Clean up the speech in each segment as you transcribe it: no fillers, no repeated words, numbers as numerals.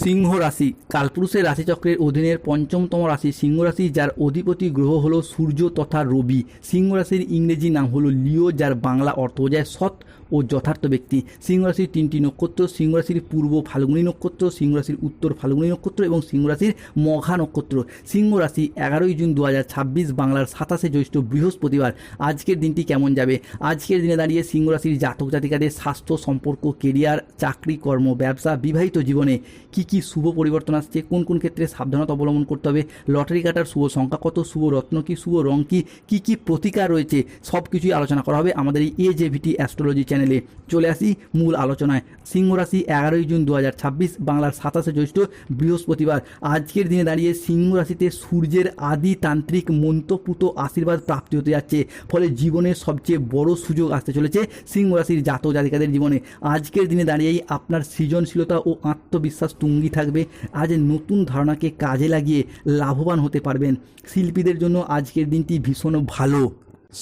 সিংহ রাশি কালপুরুষের রাশিচক্রের অধীনের পঞ্চমতম রাশি সিংহ রাশি, যার অধিপতি গ্রহ হলো সূর্য তথা রবি। সিংহ রাশির ইংরেজি নাম হলো লিও, যার বাংলা অর্থ বোঝায় সৎ ও যথার্থ ব্যক্তি। সিংহ রাশির তিনটি নক্ষত্র: সিংহ রাশির পূর্ব ফাল্গুনী নক্ষত্র, সিংহ রাশির উত্তর ফাল্গুনী নক্ষত্র এবং সিংহ রাশির মঘা নক্ষত্র। সিংহ রাশি 11ই জুন 2026 বাংলার 27শে জ্যৈষ্ঠ বৃহস্পতিবার। আজকের দিনটি কেমন যাবে? আজকের দিনে দাঁড়িয়ে সিংহ রাশির জাতক জাতিকাদের স্বাস্থ্য, সম্পর্ক, কেরিয়ার, চাকরি, কর্ম, ব্যবসা, বিবাহিত জীবনে কি কি শুভ পরিবর্তন আসছে, কোন কোন ক্ষেত্রে সাবধানতা অবলম্বন করতে হবে, লটারি কাটার শুভ সংখ্যা কত, শুভ রত্ন কি, শুভ রং কি, কি প্রতিকার রয়েছে, সব কিছুই আলোচনা করা হবে আমাদের এই AJVT অ্যাস্ট্রোলজি চ্যানেলে। চলে আসি মূল আলোচনায়। সিংহ রাশি 11ই জুন 2026 বাংলার 27শে জ্যৈষ্ঠ বৃহস্পতিবার। আজকের দিনে দাঁড়িয়ে সিংহ রাশিতে সূর্যের আদি তান্ত্রিক মন্ত্রপুত আশীর্বাদ প্রাপ্তি হতে যাচ্ছে, ফলে জীবনের সবচেয়ে বড় সুযোগ আসতে চলেছে সিংহ রাশির জাতক জাতিকাদের জীবনে। আজকের দিনে দাঁড়িয়েই আপনার সৃজনশীলতা ও আত্মবিশ্বাস তুঙ্গি থাকবে। আজ নতুন ধারণাকে কাজে লাগিয়ে লাভবান হতে পারবেন। শিল্পীদের জন্য আজকের দিনটি ভীষণ ভালো।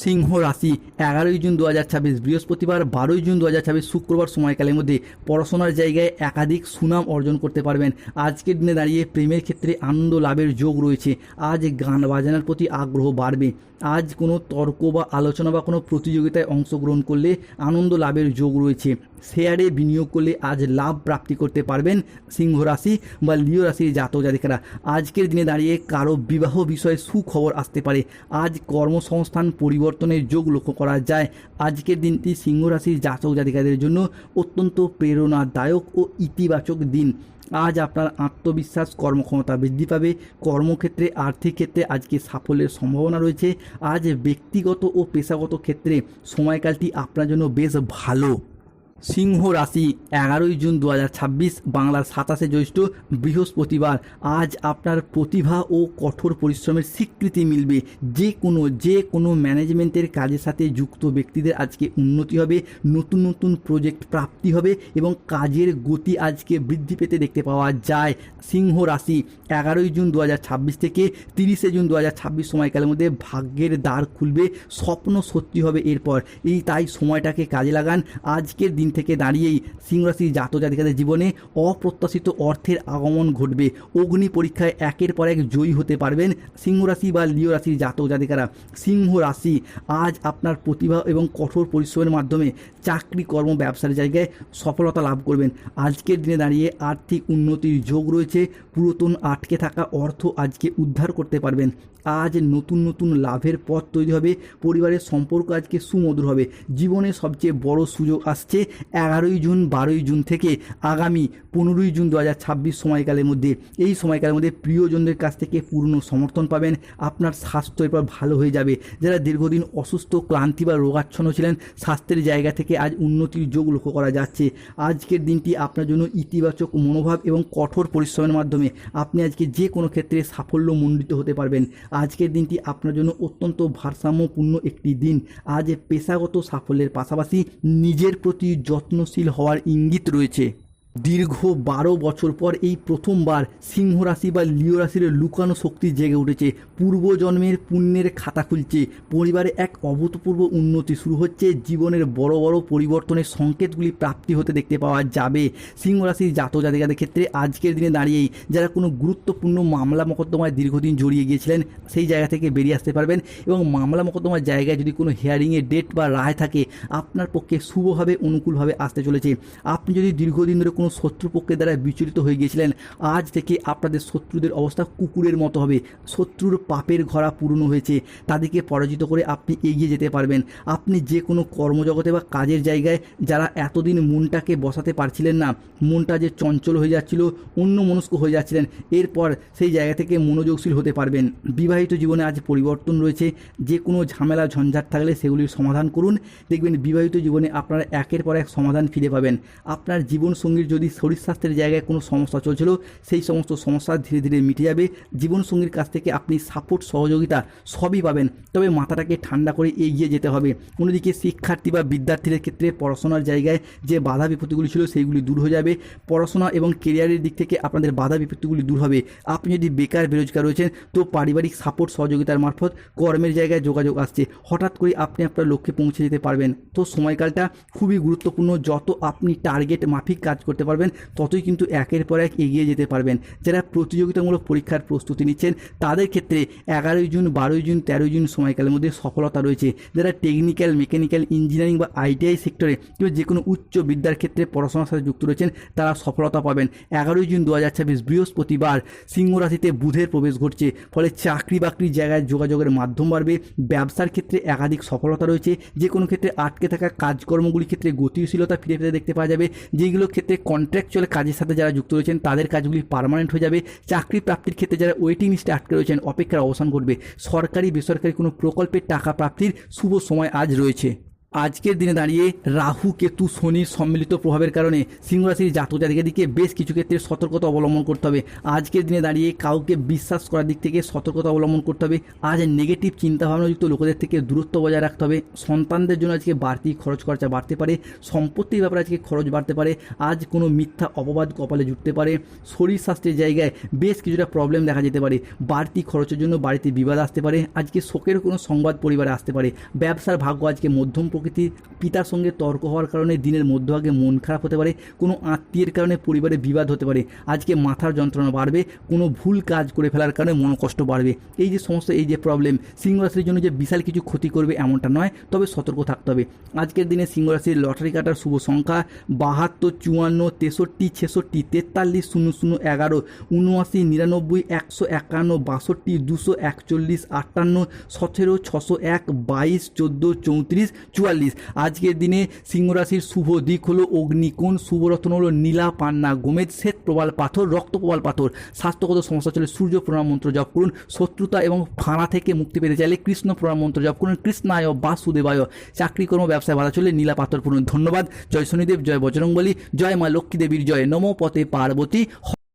সিংহ রাশি 11ই জুন 2026 বৃহস্পতিবার, 12ই জুন 2026 শুক্রবার সময়কালের মধ্যে পড়াশোনার জায়গায় একাধিক সুনাম অর্জন করতে পারবেন। আজকের দিনে দাঁড়িয়ে প্রেমের ক্ষেত্রে আনন্দ লাভের যোগ রয়েছে। আজ গান বাজনার প্রতি আগ্রহ বাড়বে। আজ কোনো তর্ক বা আলোচনা বা কোনো প্রতিযোগিতায় অংশগ্রহণ করলে আনন্দ লাভের যোগ রয়েছে। শেয়ারে বিনিয়োগ করলে আজ লাভ প্রাপ্তি করতে পারবেন সিংহ রাশি বা লিও রাশির জাতক জাতিকারা। আজকের দিনে দাঁড়িয়ে কারো বিবাহ বিষয়ে সুখবর আসতে পারে। আজ কর্মসংস্থান পরিবর্তনের যোগ লক্ষ্য করা যায়। আজকের দিনটি সিংহ রাশির জাতক জাতিকাদের জন্য অত্যন্ত প্রেরণাদায়ক ও ইতিবাচক দিন। আজ আপনার আত্মবিশ্বাস, কর্মক্ষমতা বৃদ্ধি পাবে। কর্মক্ষেত্রে, আর্থিক ক্ষেত্রে আজকে সাফল্যের সম্ভাবনা রয়েছে। আজ ব্যক্তিগত ও পেশাগত ক্ষেত্রে সময়কালটি আপনার জন্য বেশ ভালো। সিংহ রাশি 11ই জুন 2026 বাংলার 27শে জ্যৈষ্ঠ বৃহস্পতিবার। আজ আপনার প্রতিভা ও কঠোর পরিশ্রমের স্বীকৃতি মিলবে। যে কোনো ম্যানেজমেন্টের কাজের সাথে যুক্ত ব্যক্তিদের আজকে উন্নতি হবে, নতুন নতুন প্রজেক্ট প্রাপ্তি হবে এবং কাজের গতি আজকে বৃদ্ধি পেতে দেখতে পাওয়া যায়। সিংহ রাশি 11ই জুন 2026 থেকে 30শে জুন 2026 সময়কালের মধ্যে ভাগ্যের দ্বার খুলবে, স্বপ্ন সত্যি হবে এরপর। তাই সময়টাকে কাজে লাগান। আজকের দিন থেকে দাঁড়িয়েই সিংহ রাশির জাতক জাতিকাদের জীবনে অপ্রত্যাশিত অর্থের আগমন ঘটবে। অগ্নি পরীক্ষায় একের পর এক জয়ী হতে পারবেন সিংহ রাশি বা লিও রাশির জাতক জাতিকারা। সিংহ রাশি আজ আপনার প্রতিভা এবং কঠোর পরিশ্রমের মাধ্যমে চাকরি, কর্ম, ব্যবসার জায়গায় সফলতা লাভ করবেন। আজকের দিনে দাঁড়িয়ে আর্থিক উন্নতির যোগ রয়েছে। পুরাতন আটকে থাকা অর্থ আজকে উদ্ধার করতে পারবেন। আজ নতুন নতুন লাভের পথ তৈরি হবে। পরিবারের সম্পর্ক আজকে সুমধুর হবে। জীবনে সবচেয়ে বড় সুযোগ আসছে 11ই জুন, 12ই জুন থেকে আগামী 15ই জুন 2026 সময়কালের মধ্যে। এই সময়কালের মধ্যে প্রিয়জনদের কাছ থেকে পূর্ণ সমর্থন পাবেন। আপনার স্বাস্থ্য এরপর ভালো হয়ে যাবে। যারা দীর্ঘদিন অসুস্থ, ক্লান্তি বা রোগাচ্ছন্ন ছিলেন, স্বাস্থ্যের জায়গা থেকে আজ উন্নতির যোগ লক্ষ্য করা যাচ্ছে। আজকের দিনটি আপনার জন্য ইতিবাচক মনোভাব এবং কঠোর পরিশ্রমের মাধ্যমে আপনি আজকে যে কোনো ক্ষেত্রে সাফল্যমণ্ডিত হতে পারবেন। আজকের দিনটি আপনার জন্য অত্যন্ত ভারসাম্যপূর্ণ একটি দিন। আজ পেশাগত সাফল্যের পাশাপাশি নিজের প্রতি যত্নশীল হওয়ার ইঙ্গিত রয়েছে। দীর্ঘ 12 বছর পর এই প্রথমবার সিংহ রাশি বা লিও রাশির লুকানো শক্তি জেগে উঠেছে। পূর্বজন্মের পুণ্যের খাতা খুলছে। পরিবারে এক অভূতপূর্ব উন্নতি শুরু হচ্ছে। জীবনের বড় বড় পরিবর্তনের সংকেতগুলি প্রাপ্তি হতে দেখতে পাওয়া যাবে সিংহ রাশির জাতক জাতিকাদের ক্ষেত্রে। আজকের দিনে দাঁড়িয়েই যারা কোনো গুরুত্বপূর্ণ মামলা মোকদ্দমায় দীর্ঘদিন জড়িয়ে গিয়েছিলেন, সেই জায়গা থেকে বেরিয়ে আসতে পারবেন এবং মামলা মোকদ্দমার জায়গায় যদি কোনো হিয়ারিংয়ের ডেট বা রায় থাকে, আপনার পক্ষে শুভভাবে অনুকূলভাবে আসতে চলেছে। আপনি যদি দীর্ঘদিন ধরে শত্রুপক্ষের দ্বারা বিচলিত হয়ে গিয়েছিলেন, আজ থেকে আপনাদের শত্রুদের অবস্থা কুকুরের মতো হবে। শত্রুর পাপের ঘোড়া পূর্ণ হয়েছে, তাদেরকে পরাজিত করে আপনি এগিয়ে যেতে পারবেন। আপনি যে কোনো কর্মজগতে বা কাজের জায়গায় যারা এতদিন মনটাকে বসাতে পারছিলেন না, মনটা যে চঞ্চল হয়ে যাচ্ছিল, অন্যমনস্ক হয়ে যাচ্ছিলেন, এরপর সেই জায়গা থেকে মনোযোগশীল হতে পারবেন। বিবাহিত জীবনে আজ পরিবর্তন রয়েছে। যে কোনো ঝামেলা ঝঞ্ঝাট থাকলে সেগুলির সমাধান করুন। দেখবেন বিবাহিত জীবনে আপনারা একের পর এক সমাধান ফিরে পাবেন। আপনার জীবনসঙ্গীর যদি শরীর স্বাস্থ্যের জায়গায় কোনো সমস্যা চলছিল, সেই সমস্ত সমস্যা ধীরে ধীরে মিটে যাবে। জীবনসঙ্গীর কাছ থেকে আপনি সাপোর্ট, সহযোগিতা সবই পাবেন। তবে মাথাটাকে ঠান্ডা করে এগিয়ে যেতে হবে। অন্যদিকে শিক্ষার্থী বা বিদ্যার্থীদের ক্ষেত্রে পড়াশোনার জায়গায় যে বাধা বিপত্তিগুলি ছিল, সেইগুলি দূর হয়ে যাবে। পড়াশোনা এবং কেরিয়ারের দিক থেকে আপনাদের বাধা বিপত্তিগুলি দূর হবে। আপনি যদি বেকার বেরোজগার রয়েছেন, তো পারিবারিক সাপোর্ট সহযোগিতার মারফত কর্মের জায়গায় যোগাযোগ আসছে। হঠাৎ করে আপনি আপনার লক্ষ্যে পৌঁছে যেতে পারবেন। তো সময়কালটা খুবই গুরুত্বপূর্ণ। যত আপনি টার্গেট মাফিক কাজ করতে করতে পারবেন ততই কিন্তু একের পর এক এগিয়ে যেতে পারবেন। যারা প্রতিযোগিতামূলক পরীক্ষার প্রস্তুতি নিচ্ছেন তাদের ক্ষেত্রে 11ই জুন, 12ই জুন, 13ই জুন সময়কালের মধ্যে সফলতা রয়েছে। যারা টেকনিক্যাল, মেকানিক্যাল, ইঞ্জিনিয়ারিং বা আইটিআই সেক্টরে কিংবা যে কোনো উচ্চ বিদ্যার ক্ষেত্রে পড়াশোনার সাথে যুক্ত রয়েছেন তারা সফলতা পাবেন। 11ই জুন 2026 বৃহস্পতিবার সিংহ রাশিতে বুধের প্রবেশ ঘটছে, ফলে চাকরি বাকরির জায়গায় যোগাযোগের মাধ্যম বাড়বে। ব্যবসার ক্ষেত্রে একাধিক সফলতা রয়েছে। যে কোনো ক্ষেত্রে আটকে থাকা কাজকর্মগুলির ক্ষেত্রে গতিশীলতা ফিরে পেতে দেখতে পাওয়া যাবে। যেগুলোর ক্ষেত্রে কন্ট্রাকচুয়াল কাজের সাথে যারা যুক্ত রয়েছেন তাদের কাজগুলি পার্মানেন্ট হয়ে যাবে। চাকরি প্রাপ্তির ক্ষেত্রে যারা ওয়েটিং লিস্টে আটকে রয়েছেন অপেক্ষার অবসান ঘটবে। সরকারি বেসরকারি কোনো প্রকল্পের টাকা প্রাপ্তির শুভ সময় আজ রয়েছে। আজকের দিনে দাঁড়িয়ে রাহু, কেতু, শনির সম্মিলিত প্রভাবের কারণে সিংহ রাশির জাতক জাতিকাদেরকে বেশ কিছু ক্ষেত্রে সতর্কতা অবলম্বন করতে হবে। আজকের দিনে দাঁড়িয়ে কাউকে বিশ্বাস করার দিক থেকে সতর্কতা অবলম্বন করতে হবে। আজ নেগেটিভ চিন্তাভাবনাযুক্ত লোকেদের থেকে দূরত্ব বজায় রাখতে হবে। সন্তানদের জন্য আজকে বাড়তি খরচ খরচা বাড়তে পারে। সম্পত্তির ব্যাপারে আজকে খরচ বাড়তে পারে। আজ কোনো মিথ্যা অপবাদ কপালে জুটতে পারে। শরীর স্বাস্থ্যের জায়গায় বেশ কিছুটা প্রবলেম দেখা যেতে পারে। বাড়তি খরচের জন্য বাড়িতে বিবাদ আসতে পারে। আজকে শোকের কোনো সংবাদ পরিবারে আসতে পারে। ব্যবসার ভাগ্য আজকে মধ্যম প্রকৃতির। পিতার সঙ্গে তর্ক হওয়ার কারণে দিনের মধ্যভাগে মন খারাপ হতে পারে। কোনো আত্মীয়ের কারণে পরিবারে বিবাদ হতে পারে। আজকে মাথার যন্ত্রণা বাড়বে। কোনো ভুল কাজ করে ফেলার কারণে মনোকষ্ট বাড়বে। এই যে সমস্ত এই যে প্রবলেম সিংহ রাশির জন্য যে বিশাল কিছু ক্ষতি করবে এমনটা নয়, তবে সতর্ক থাকতে হবে। আজকের দিনে সিংহ রাশির লটারি কাটার শুভ সংখ্যা 72, 54, 63, 66, 43, 00, 11, 79, 99, 151, 62, 241, 58, 17, 601, 22, 14, 34, 44। আজকের দিনে সিংহ রাশির শুভ দিক হলো অগ্নিকোণ, শুভ রত্ন হলো নীলা, পান্না, গোমেদ, শ্বেত প্রবাল পাথর, রক্ত প্রবাল পাথর। স্বাস্থ্যগত সমস্যা চলে সূর্য প্রণাম মন্ত্র জপ করুন। শত্রুতা এবং ফাঁড়া থেকে মুক্তি পেতে চাইলে কৃষ্ণ প্রণাম মন্ত্র জপ করুন। কৃষ্ণায় বাসুদেবায়। চাকরি কর্ম ব্যবসায় বাধা চলে নীলা পাথর পড়ুন। ধন্যবাদ। জয় শনিদেব, জয় বজরংবলী, জয় মা লক্ষ্মী দেবীর জয়। নমো পতে পার্বতী।